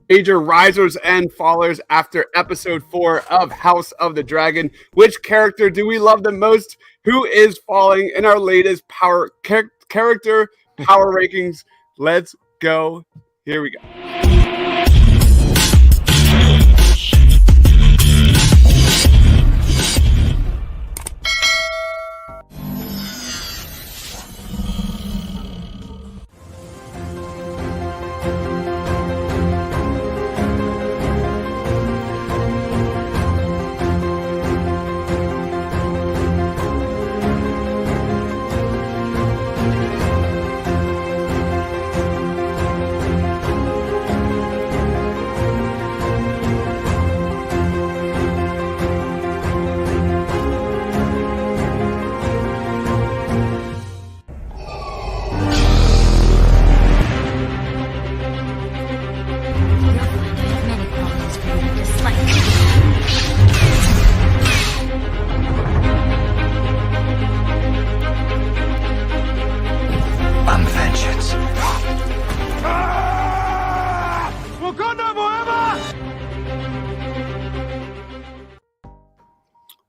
Major risers and fallers after episode 4 of House of the Dragon. Which character do we love the most? Who is falling in our latest character power rankings? Let's go. Here we go.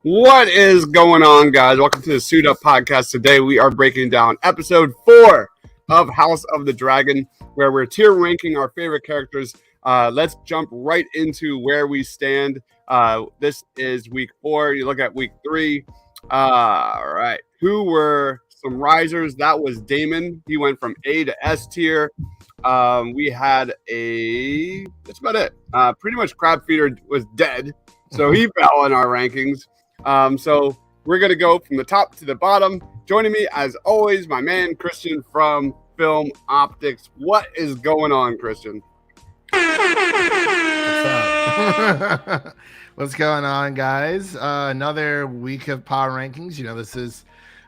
What is going on, guys? Welcome to the Suit Up Podcast. Today we are breaking down episode 4 of House of the Dragon, where we're tier ranking our favorite characters. Let's jump right into where we stand. This is week 4. You look at week 3. All right. Who were some risers? That was Daemon. He went from A to S tier. We had that's about it. Pretty much Crab Feeder was dead, so he fell in our rankings. So we're going to go from the top to the bottom. Joining me, as always, my man, Christian from Film Optics. What is going on, Christian? What's up? What's going on, guys? Another week of power rankings. You know, this is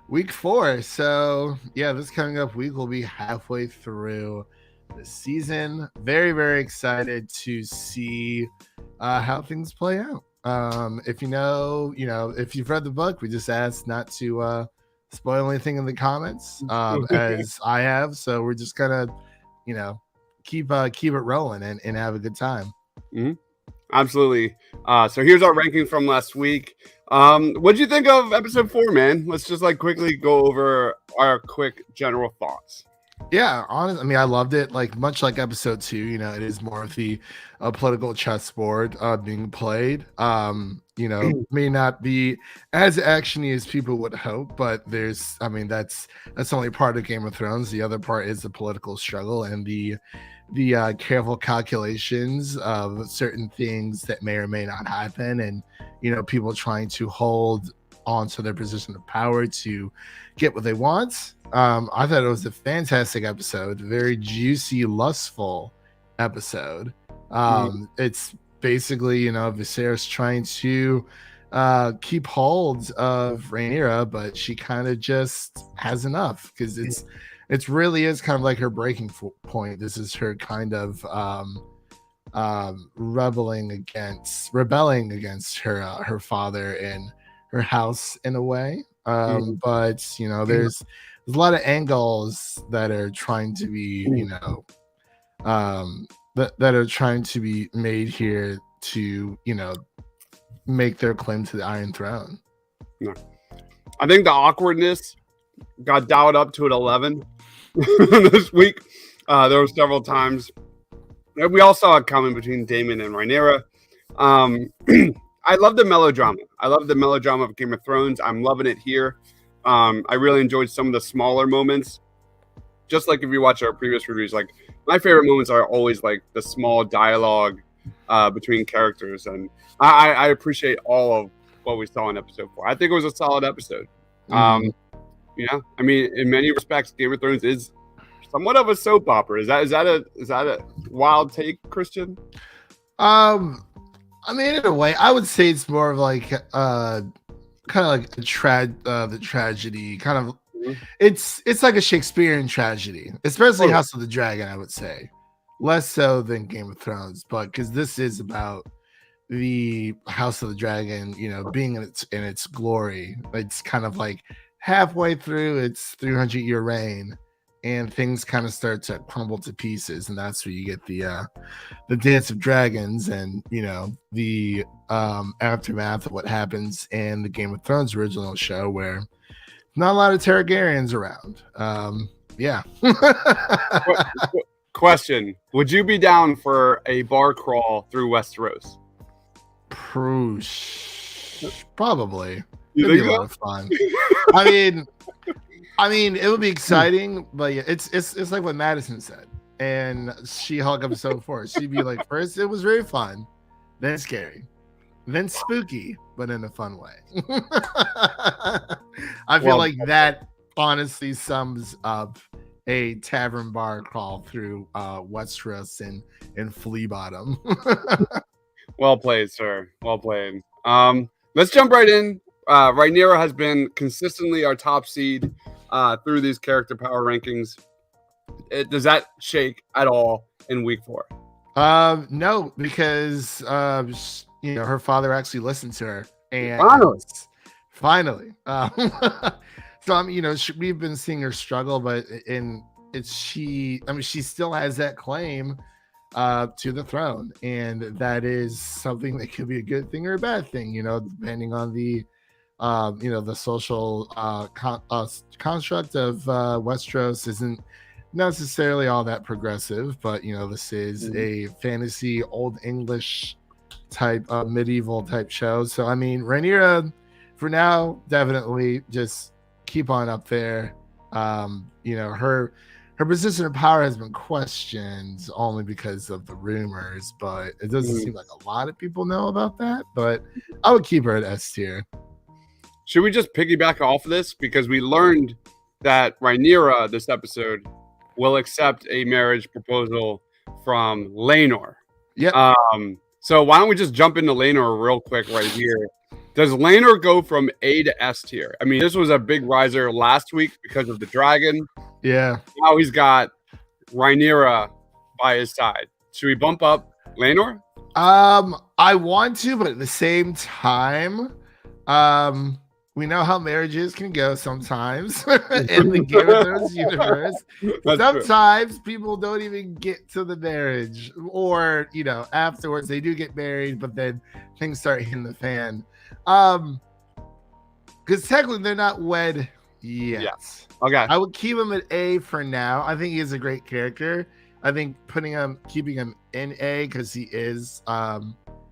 week 4. So, yeah, this coming up week will be halfway through the season. Very, very excited to see how things play out. If if you've read the book, we just asked not to spoil anything in the comments, as I have. So we're just gonna, keep it rolling and have a good time. Mm-hmm. Absolutely. So here's our ranking from last week. What'd you think of episode 4, man? Let's just quickly go over our quick general thoughts. Yeah, honestly, I mean, I loved it. Much like episode 2, it is more of the political chessboard being played. May not be as actiony as people would hope, but that's only part of Game of Thrones. The other part is the political struggle and the careful calculations of certain things that may or may not happen, and people trying to hold onto their position of power to get what they want. I thought it was a fantastic episode, very juicy, lustful episode. It's basically, Viserys trying to keep hold of Rhaenyra, but she kind of just has enough, because it really is kind of like her breaking point. This is her kind of rebelling against her father and her house in a way. But there's a lot of angles that are trying to be that are trying to be made here to make their claim to the Iron Throne. No. I think the awkwardness got dialed up to an 11 this week. There were several times we all saw it coming between Daemon and Rhaenyra. I love the melodrama. I love the melodrama of Game of Thrones. I'm loving it here. I really enjoyed some of the smaller moments. Just like if you watch our previous reviews, my favorite moments are always the small dialogue between characters. And I appreciate all of what we saw in episode 4. I think it was a solid episode. In many respects, Game of Thrones is somewhat of a soap opera. Is that a wild take, Christian? In a way, I would say it's more of kind of like the tragedy, kind of. It's like a Shakespearean tragedy, especially House of the Dragon. I would say less so than Game of Thrones, but because this is about the House of the Dragon, being in its glory. It's kind of like halfway through its 300-year reign, and things kind of start to crumble to pieces, and that's where you get the Dance of Dragons, and the aftermath of what happens in the Game of Thrones original show, where not a lot of Targaryens around. Yeah. Question: would you be down for a bar crawl through Westeros? Probably. You It'd be think a lot of fun. I mean, it would be exciting, but yeah, it's like what Madison said, and She-Hulk episode 4. She'd be like, first it was very fun, then scary, then spooky, but in a fun way. I feel like that honestly sums up a tavern bar crawl through Westeros and Flea Bottom. Well played, sir. Well played. Let's jump right in. Rhaenyra has been consistently our top seed through these character power rankings. Does that shake at all in week 4? No, because her father actually listened to her, and finally. So we've been seeing her struggle, but she still has that claim to the throne, and that is something that could be a good thing or a bad thing, depending on the the social construct of Westeros isn't necessarily all that progressive, but this is a fantasy old English type medieval type show. So I mean, Rhaenyra for now definitely just keep on up there. Her position of power has been questioned only because of the rumors, but it doesn't seem like a lot of people know about that. But I would keep her at S tier. Should we just piggyback off of this? Because we learned that Rhaenyra this episode will accept a marriage proposal from Laenor. Yeah. So why don't we just jump into Laenor real quick right here? Does Laenor go from A to S tier? I mean, this was a big riser last week because of the dragon. Yeah. Now he's got Rhaenyra by his side. Should we bump up Laenor? I want to, but at the same time, we know how marriages can go sometimes in the Game of Thrones universe. Sometimes people don't even get to the marriage, or afterwards they do get married, but then things start hitting the fan. Because technically they're not wed yet. Yeah. Okay. I would keep him at A for now. I think he's a great character. I think keeping him in A because he is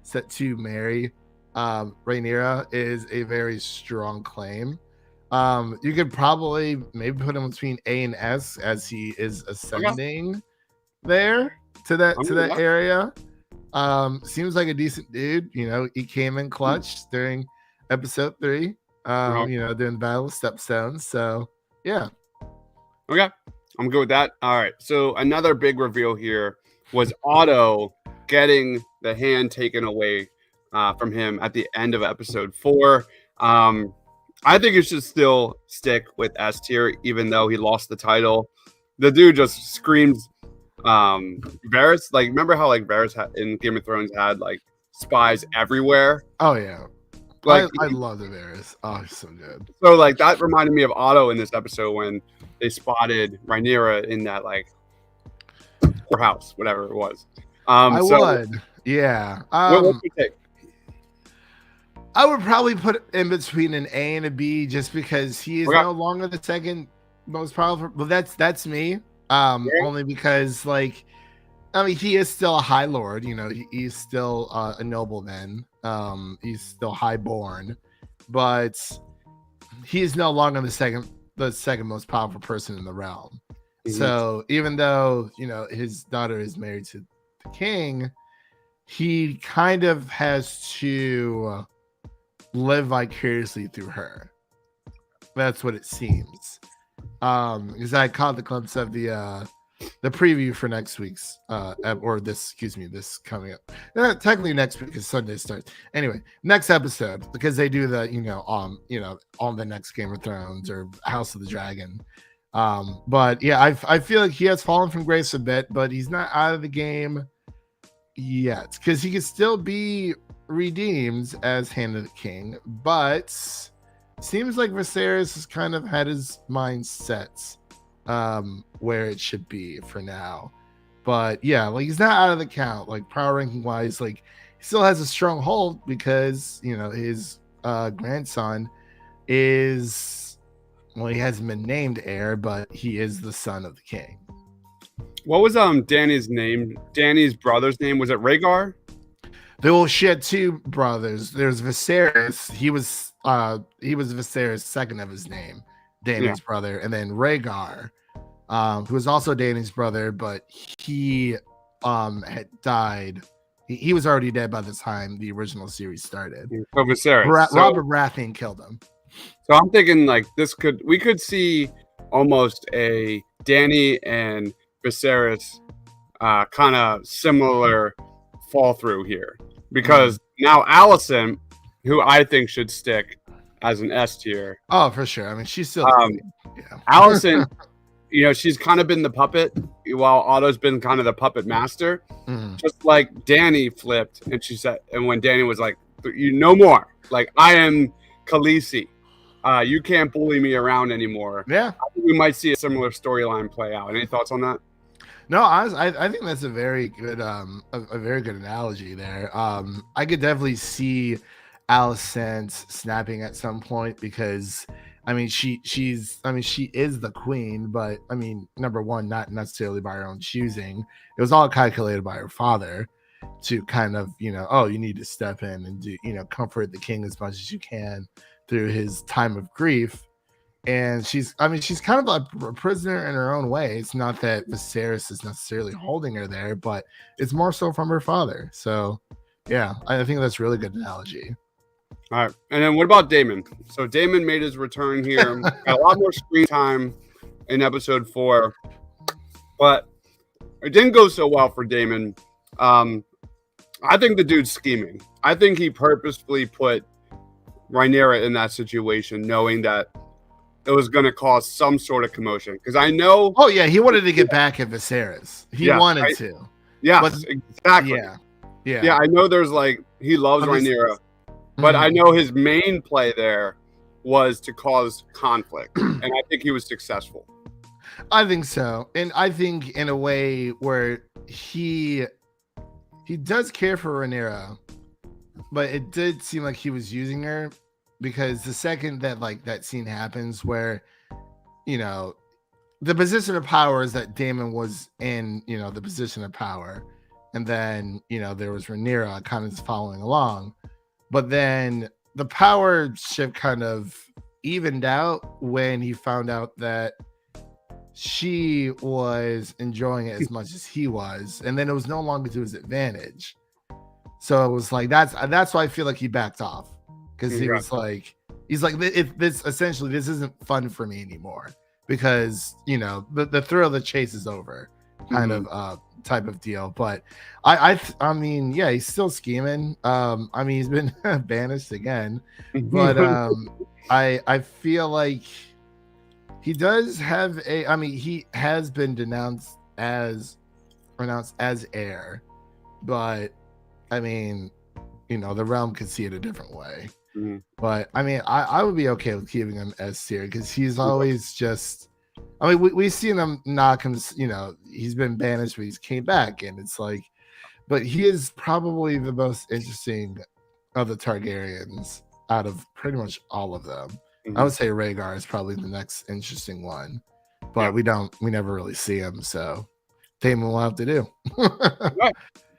set to marry Rhaenyra is a very strong claim. You could probably maybe put him between A and S as he is ascending there to that area. Seems like a decent dude. He came in clutch during episode 3. During the Battle of Stepstones. So yeah. Okay. I'm good with that. All right. So another big reveal here was Otto getting the hand taken away from him at the end of episode 4. I think it should still stick with S tier, even though he lost the title. The dude just screams Varys. Like, remember how Varys in Game of Thrones had spies everywhere? Oh yeah. I love the Varys. Oh, he's so good. So that reminded me of Otto in this episode when they spotted Rhaenyra in that courthouse, whatever it was. I would. Yeah. What you take? I would probably put in between an A and a B just because he is no longer the second most powerful. Well, that's me. Only because he is still a High Lord. He's still a nobleman. He's still highborn, but he is no longer the second most powerful person in the realm. Mm-hmm. So even though his daughter is married to the king, he kind of has to live vicariously through her. That's what it seems. Because I caught the glimpse of the preview for next week's this coming up. Technically next week because Sunday starts. Anyway, next episode, because they do the on the next Game of Thrones or House of the Dragon. But yeah, I feel like he has fallen from grace a bit, but he's not out of the game yet because he can still be redeemed as Hand of the King, but seems like Viserys has kind of had his mind set where it should be for now. But yeah, like he's not out of the count. Like power ranking wise, like he still has a strong hold because his grandson is, well, he hasn't been named heir, but he is the son of the king. What was Danny's name? Danny's brother's name, was it Rhaegar? She had two brothers. There's Viserys. He was Viserys' second of his name, Danny's brother, and then Rhaegar, who was also Danny's brother, but he had died. He was already dead by the time the original series started. So Viserys. Robert Baratheon killed him. So I'm thinking like we could see almost a Danny and Viserys kind of similar fall through here, because now Alicent, who I think should stick as an S tier. Oh, for sure. I mean, she's still Alicent. She's kind of been the puppet while Otto's been kind of the puppet master. Just like Danny flipped, and she said, and when Danny was like, no more, like I am Khaleesi. You can't bully me around anymore. Yeah, I think we might see a similar storyline play out. Any thoughts on that? No, I think that's a very good analogy there. I could definitely see Alicent snapping at some point because she is the queen, but number one, not necessarily by her own choosing. It was all calculated by her father to kind of you need to step in and do comfort the king as much as you can through his time of grief. And she's kind of a prisoner in her own way. It's not that Viserys is necessarily holding her there, but it's more so from her father. So yeah, I think that's a really good analogy. All right. And then what about Daemon? So Daemon made his return here. Got a lot more screen time in episode 4, but it didn't go so well for Daemon. I think the dude's scheming. I think he purposefully put Rhaenyra in that situation, knowing that it was going to cause some sort of commotion. Because I know... Oh, yeah, he wanted to get back at Viserys. He wanted to. Yes, exactly. Yeah, I know there's he loves Rhaenyra, but I know his main play there was to cause conflict, and I think he was successful. I think so. And I think in a way where he does care for Rhaenyra, but it did seem like he was using her, because the second that that scene happens where the position of power is that Daemon was in the position of power, and then there was Rhaenyra kind of following along, but then the power shift kind of evened out when he found out that she was enjoying it as much as he was, and then it was no longer to his advantage. So it was that's why I feel like he backed off, because he was he's like, if this isn't fun for me anymore, because the thrill of the chase is over, kind of type of deal. But I mean, yeah, he's still scheming. He's been banished again, but I feel like he does have he has been announced as heir, but the realm could see it a different way. But I would be okay with keeping him as tier, because he's always just, we've seen him knock him, he's been banished, but he's came back, and it's but he is probably the most interesting of the Targaryens out of pretty much all of them. I would say Rhaegar is probably the next interesting one, but we never really see him, so Daemon will have to do. Right.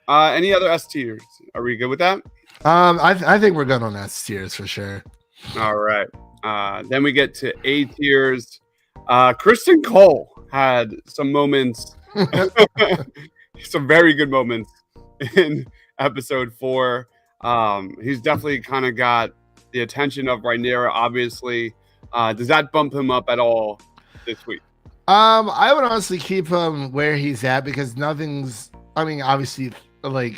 Any other S tiers? Are we good with that? I think we're good on S tiers for sure. All right. Then we get to A tiers. Kristen Cole had some moments, some very good moments in episode 4. He's definitely kind of got the attention of Rhaenyra, obviously. Does that bump him up at all this week? I would honestly keep him where he's at, because nothing's, obviously, a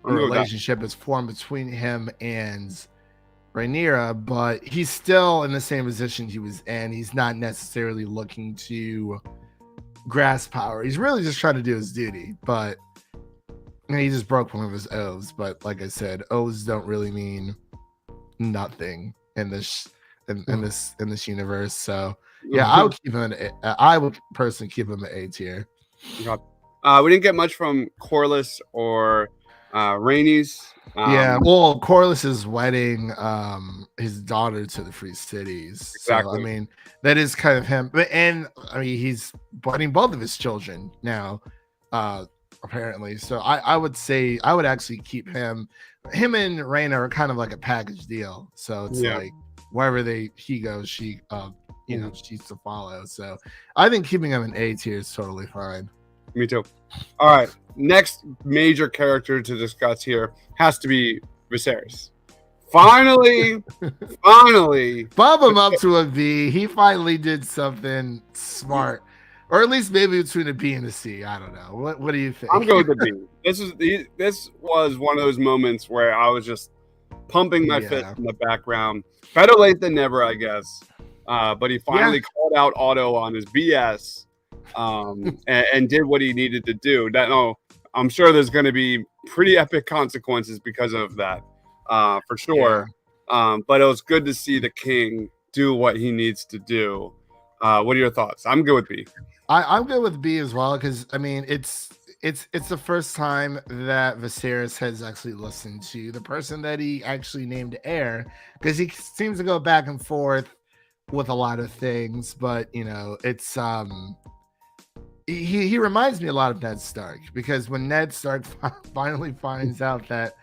relationship is formed between him and Rhaenyra, but he's still in the same position he was in. He's not necessarily looking to grasp power. He's really just trying to do his duty, but he just broke one of his oaths. But like I said, oaths don't really mean nothing in this in this universe. So yeah, I would keep him I would personally keep him an A tier. Okay. We didn't get much from Corliss or Rhaenys. Yeah, well, Corliss's wedding his daughter to the Free Cities. So I Exactly. mean, that is kind of him. But and I mean, he's wedding both of his children now, apparently. So I would say I would actually keep him. Him and Raina are kind of like a package deal. So it's Yeah. like wherever he goes, she she's to follow. So I think keeping him in A tier is totally fine. Me too. All right. Next major character to discuss here has to be Viserys. Finally, Bump him up to a B. He finally did something smart, or at least maybe between a B and a C. I don't know. What do you think? I'm going with the B. This was one of those moments where I was just pumping my fist in the background. Better late than never, I guess. But he finally called out Otto on his BS. And did what he needed to do. I'm sure there's going to be pretty epic consequences because of that, for sure. Yeah. But it was good to see the king do what he needs to do. What are your thoughts? I'm good with B. I'm good with B as well because I mean it's the first time that Viserys has actually listened to the person that he actually named heir, because he seems to go back and forth with a lot of things, but it's he reminds me a lot of Ned Stark, because when Ned Stark finally finds out that,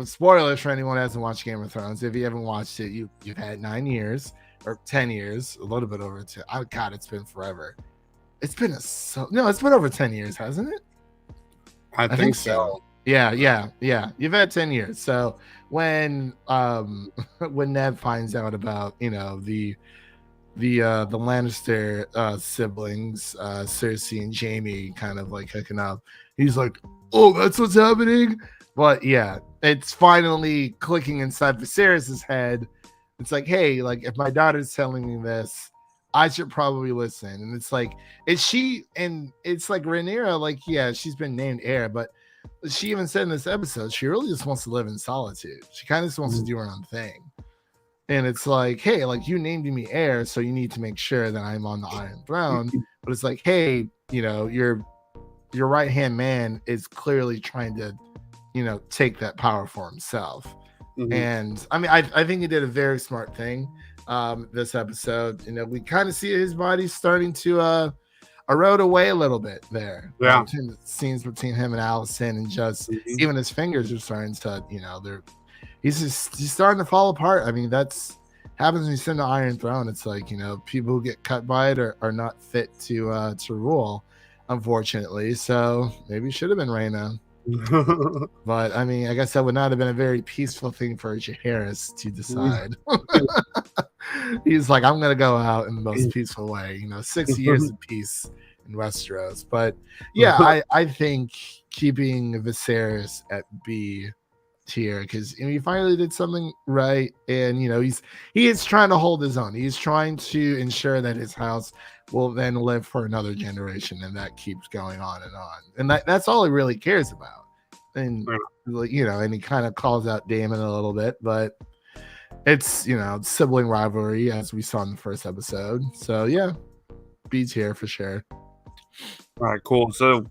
spoilers for anyone who hasn't watched Game of Thrones. If you haven't watched it, you've had 9 years or 10 years, a little bit over 10. Oh God, it's been forever. It's been it's been over 10 years, hasn't it? I think so. Yeah. You've had 10 years. So when Ned finds out about, the Lannister siblings, Cersei and Jaime, kind of like hooking up, he's like, oh, that's what's happening. But yeah, it's finally clicking inside Viserys's head. It's like, hey, like if my daughter's telling me this, I should probably listen. And it's like, it's like Rhaenyra, like, yeah, she's been named heir, but she even said in this episode, she really just wants to live in solitude. She kind of just wants to do her own thing. And it's like, hey, like you named me heir, so you need to make sure that I'm on the Iron Throne. But it's like, hey, your right hand man is clearly trying to, take that power for himself. Mm-hmm. And I mean, I think he did a very smart thing this episode. We kind of see his body starting to erode away a little bit there. Yeah. Scenes between him and Alicent, and just even his fingers are starting to, he's starting to fall apart. I mean, that's happens when you send the Iron Throne. It's like, people who get cut by it are not fit to rule, unfortunately. So maybe it should have been Rhaena. But I mean, I guess that would not have been a very peaceful thing for Jaehaerys to decide. He's like, I'm gonna go out in the most peaceful way. 6 years of peace in Westeros. But yeah, I think keeping Viserys at B tier, because he finally did something right, and he is trying to hold his own. He's trying to ensure that his house will then live for another generation, and that keeps going on, and that's all he really cares about. And and he kind of calls out Daemon a little bit, but it's sibling rivalry, as we saw in the first episode. So yeah, B tier for sure. All right, cool. So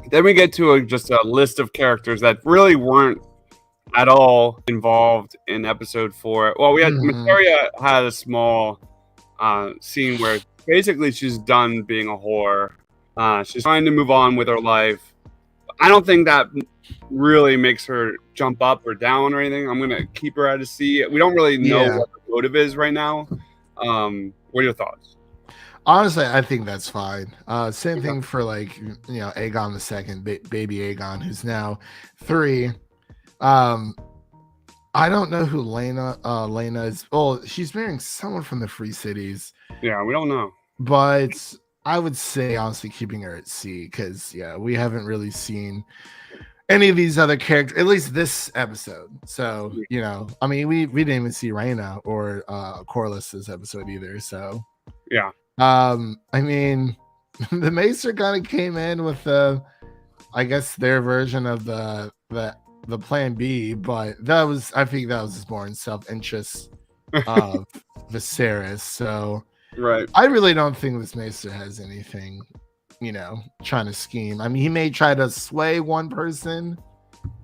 then we get to just a list of characters that really weren't at all involved in episode 4. Well, we had Materia had a small scene where basically she's done being a whore. She's trying to move on with her life. I don't think that really makes her jump up or down or anything. I'm gonna keep her at a C. We don't really know what the motive is right now. What are your thoughts? Honestly, I think that's fine. Same thing for like Aegon II, baby Aegon, who's now 3. I don't know who Lena is. Oh, she's marrying someone from the Free Cities. Yeah, we don't know. But I would say honestly keeping her at C, because we haven't really seen any of these other characters, at least this episode. So I mean, we didn't even see Rhaena or Corlys this episode either. So yeah. I mean, the Maester kind of came in with I guess their version of the plan B, but I think that was just more in self-interest of Viserys. So Right. I really don't think this Maester has anything, trying to scheme. I mean, he may try to sway one person,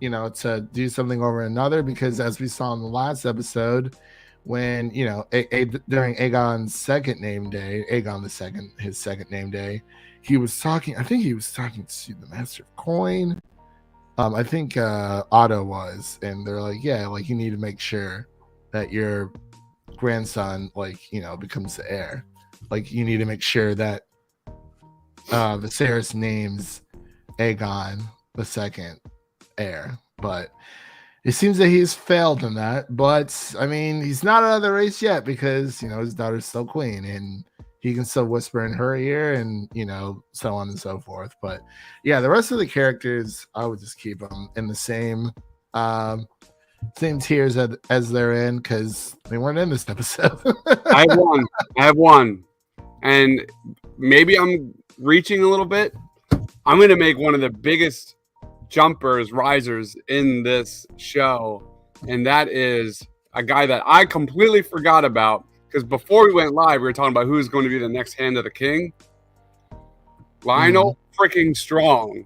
to do something over another, because as we saw in the last episode, when during Aegon's second name day, Aegon the second, his second name day, he was talking. I think he was talking to the Master of Coin. I think Otto was, and they're like, yeah, like you need to make sure that your grandson, becomes the heir. Like you need to make sure that Viserys names Aegon the second heir. But it seems that he's failed in that. But I mean, he's not out of the race yet, because his daughter's still queen, and he can still whisper in her ear, and so on and so forth. But yeah, the rest of the characters, I would just keep them in the same tiers as they're in, because they weren't in this episode. I have one, and maybe I'm reaching a little bit. I'm going to make one of the biggest risers in this show, and that is a guy that I completely forgot about, because before we went live, we were talking about who's going to be the next Hand of the King. Lionel freaking Strong.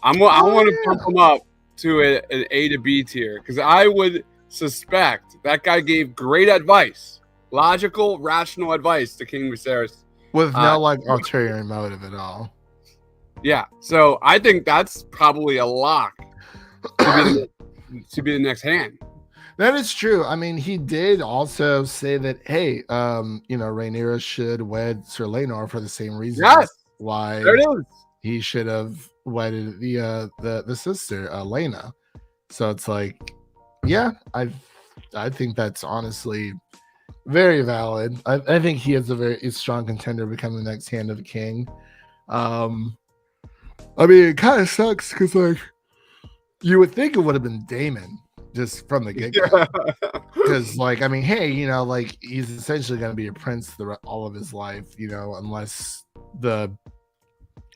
I want to pump him up to an A to B tier, because I would suspect that guy gave great advice, logical, rational advice to King Viserys with no ulterior motive at all. Yeah, so I think that's probably a lock to be the next hand. That is true. I mean, he did also say that, hey, Rhaenyra should wed Sir Laenor for the same reason. Yes, why there it is. He should have wedded the sister, Laena. So it's like, yeah, I think that's honestly very valid. I think he is a very strong contender to become the next Hand of the King. I mean, it kind of sucks, because you would think it would have been Daemon just from the get-go. Because I mean, hey, he's essentially going to be a prince all of his life, unless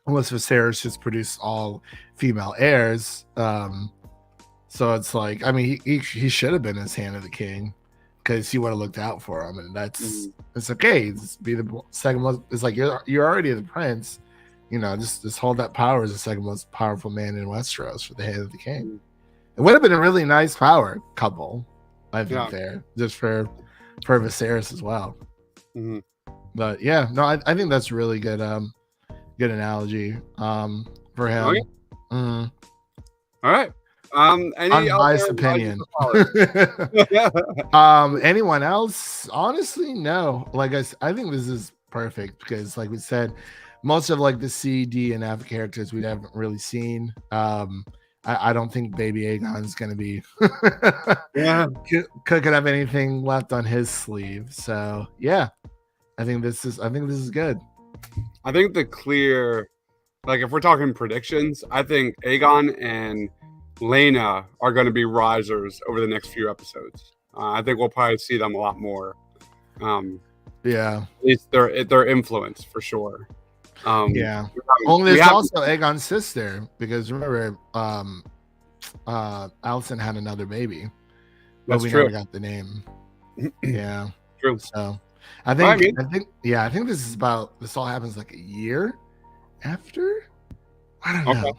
Viserys just produced all female heirs. So it's like, I mean, he should have been his Hand of the King, because he would have looked out for him, and it's okay. Just be the second most. It's like you're already the prince, just hold that power as the second most powerful man in Westeros for the Hand of the King. It would have been a really nice power couple, I think, there, just for Viserys as well. Mm-hmm. But yeah, no, I think that's really good. Good analogy for him. Okay. All right. Any unbiased opinion. Anyone else? Honestly, no. I think this is perfect, because like we said, most of the C, D, and F characters we haven't really seen. I don't think Baby Aegon's gonna be could have anything left on his sleeve. So yeah, I think this is good. I think the clear, if we're talking predictions, I think Aegon and Laena are going to be risers over the next few episodes. I think we'll probably see them a lot more. Yeah, at least their influence for sure. Yeah. Only there's also Aegon's sister, because remember, Alicent had another baby, but we never got the name. Yeah, true. So I think this all happens a year after. I don't know,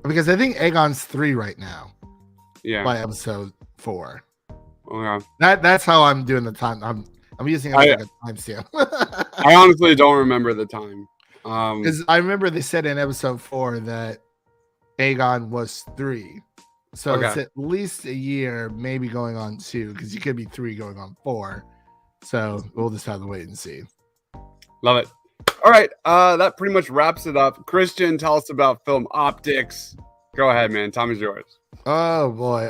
because I think Aegon's 3 right now. Yeah, by episode 4. Okay. That's how I'm doing the time. I'm using it as a timestamp. I honestly don't remember the time. Because I remember they said in episode 4 that Aegon was 3, so it's at least a year, maybe going on 2, because you could be 3 going on 4. So we'll just have to wait and see. Love it. All right, that pretty much wraps it up. Christian, tell us about Film Optics. Go ahead, man. Time is yours. Oh boy.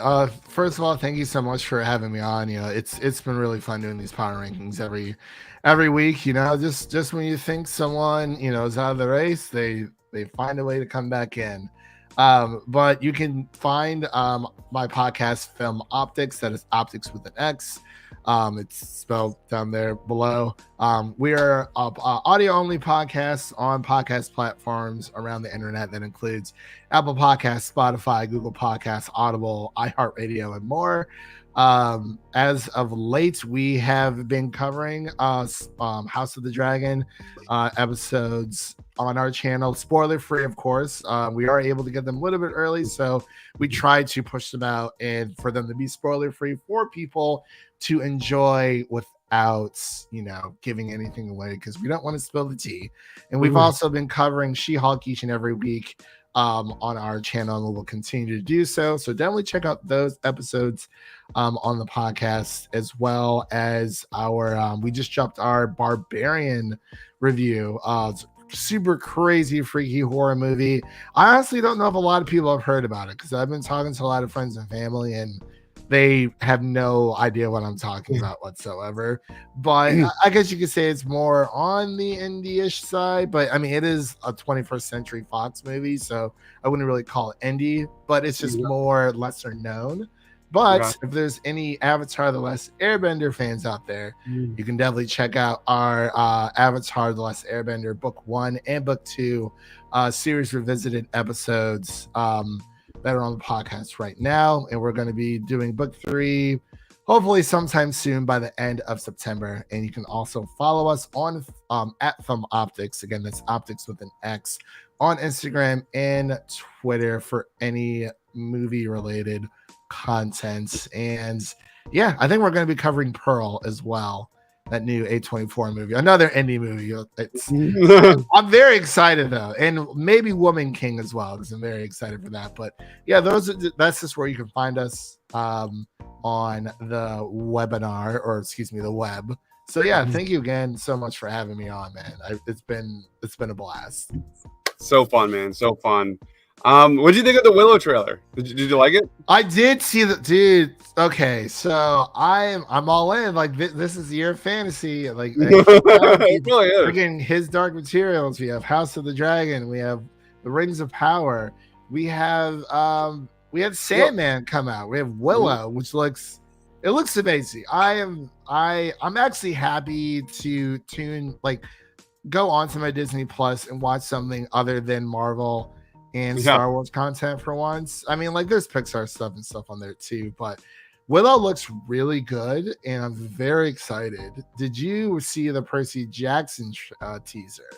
First of all, thank you so much for having me on. It's been really fun doing these power rankings every week. Just when you think someone is out of the race, they find a way to come back in. But you can find my podcast, Film Optics. That is Optics with an X. It's spelled down there below. We are audio only podcasts on podcast platforms around the internet. That includes Apple Podcasts, Spotify, Google Podcasts, Audible, iHeartRadio, and more. As of late, we have been covering House of the Dragon episodes on our channel, spoiler free, of course. We are able to get them a little bit early, so we try to push them out and for them to be spoiler free for people to enjoy without, giving anything away, because we don't want to spill the tea. And we've also been covering She-Hulk each and every week on our channel, and we'll continue to do so. So definitely check out those episodes on the podcast, as well as our we just dropped our Barbarian review. It's super crazy, freaky horror movie. I honestly don't know if a lot of people have heard about it, because I've been talking to a lot of friends and family, and they have no idea what I'm talking about whatsoever. But I guess you could say it's more on the indie-ish side. But I mean, it is a 21st Century Fox movie, so I wouldn't really call it indie, but it's just more lesser known. But if there's any Avatar The Last Airbender fans out there, you can definitely check out our Avatar The Last Airbender Book 1 and Book 2 series revisited episodes that are on the podcast right now. And we're going to be doing Book 3 hopefully sometime soon by the end of September. And you can also follow us on at Film Optics. Again, that's Optics with an X on Instagram and Twitter for any movie related content. And yeah, I think we're going to be covering Pearl as well, that new A24 movie, another indie movie. I'm very excited though, and maybe Woman King as well, because I'm very excited for that. But yeah, that's just where you can find us on the webinar, or excuse me, the web. So yeah, thank you again so much for having me on, man. It's been a blast. So fun, man. So fun. What did you think of the Willow trailer? Did you like it? I did see the dude. Okay, so I'm all in. Like this is the year of fantasy. Like it really is. Again, His Dark Materials. We have House of the Dragon. We have the Rings of Power. We have Sandman come out. We have Willow, which looks amazing. I'm actually happy to go onto my Disney Plus and watch something other than Marvel and Star Wars content for once. I mean, like, there's Pixar stuff and stuff on there too, but Willow looks really good, and I'm very excited. Did you see the Percy Jackson teaser?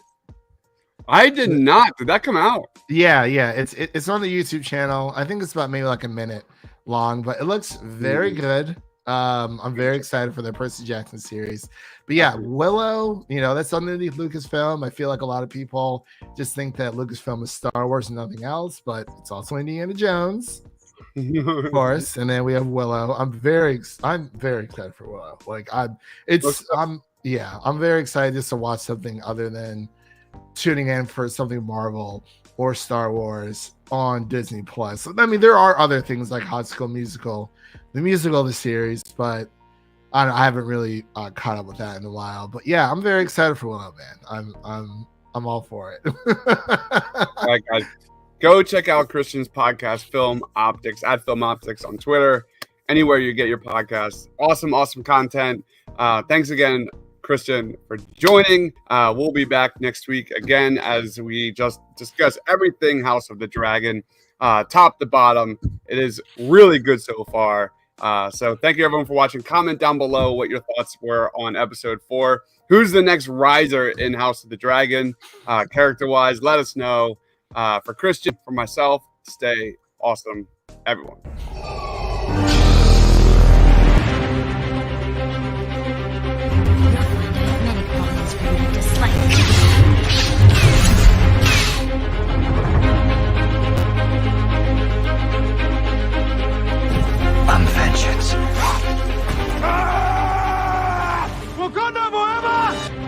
I did not. Did that come out? Yeah. It's on the YouTube channel. I think it's about maybe like a minute long, but it looks very good. I'm very excited for the Percy Jackson series. But yeah, Willow, that's underneath Lucasfilm. I feel like a lot of people just think that Lucasfilm is Star Wars and nothing else, but it's also Indiana Jones, of course. And then we have Willow. I'm very excited for Willow. I'm very excited just to watch something other than tuning in for something Marvel or Star Wars on Disney Plus. I mean, there are other things like High School Musical, the musical, the series, but I haven't really caught up with that in a while. But yeah, I'm very excited for Willow, man. I'm all for it. All right, guys, go check out Christian's podcast, Film Optics, at Film Optics on Twitter, anywhere you get your podcasts. Awesome content. Thanks again, Christian, for joining. We'll be back next week again as we just discuss everything House of the Dragon, top to bottom. It is really good so far. So thank you everyone for watching. Comment down below what your thoughts were on episode 4. Who's the next riser in House of the Dragon, character wise? Let us know. For Christian, for myself, stay awesome, everyone. Wakanda forever!